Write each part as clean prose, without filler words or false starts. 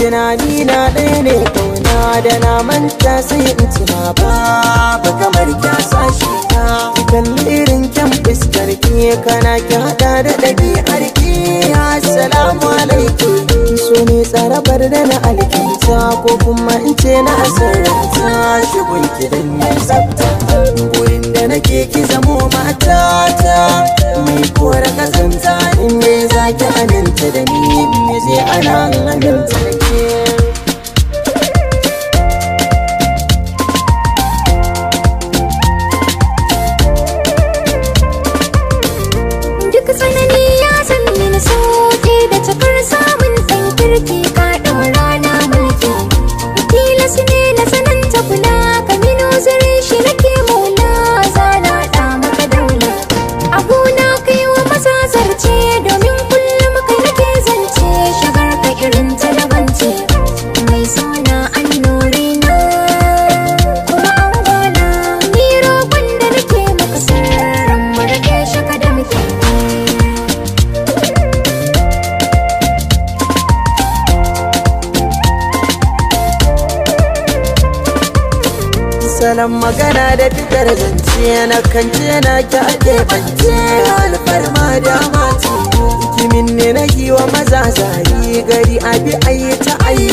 tunani na ɗaya ne kauna da na manta sai in tuna babu kamar kyasa shi na kalli irin kyan fuskar ki kana ki hada da ɗabi'ar ki assalamu alaikum so ne tsarabar da na alkinta ko kuma in ce na asararta shigun ki dan ya tsafta burin da nake ki zamo matata mai kora kazanta in ne zaki aminta da ni me zai ana aminta da ke duk tsanani ya san mini sauki da cikar samun ɗan kirki ka rana mulki tilas ne na sananta kula ka mini uzurin shi nake maula zana da maka daula abuna kai wa maza zarce domin kullum kai nake zance shigar ka irin talabance mai suna annuri na kuma an gona ni roƙon da nake maka sirrin mu rage shi kada muke salon magana da fitar zance na kance na ki ake bance alfarma da mati kimin ne na yi wa maza zari gari abi ayi ta ayi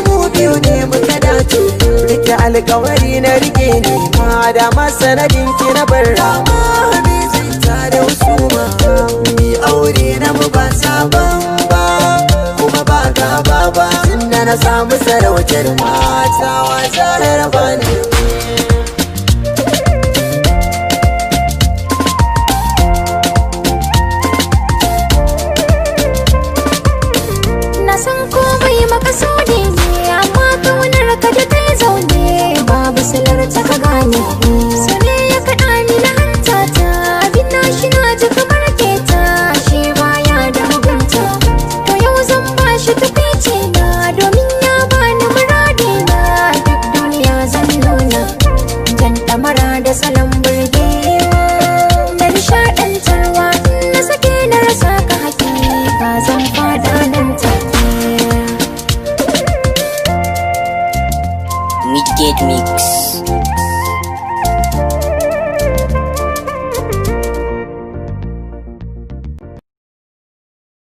mu biyu ne muka dace rike alkawari na rike ne ma da masanadin ki na barrama me zai ta da usuma mi aure na mu ba sabon ba kuma ba gaba ba tunda na samu sarautar mata wata raba ne san komai makasudi ne amma kaunar ka da ta zaune babu silar ta ka gane sane ya kaɗa ni na hanta ta abin na shi na ji kamar keta shi baya da mugunta to yau zan ba shi tukwici na domin ya bani muradi na duk duniya zan nuna jan ɗamara da salon burgewa da nishaɗantarwa na sake na rasa ka hakika zan fada nan take Midgate Mix.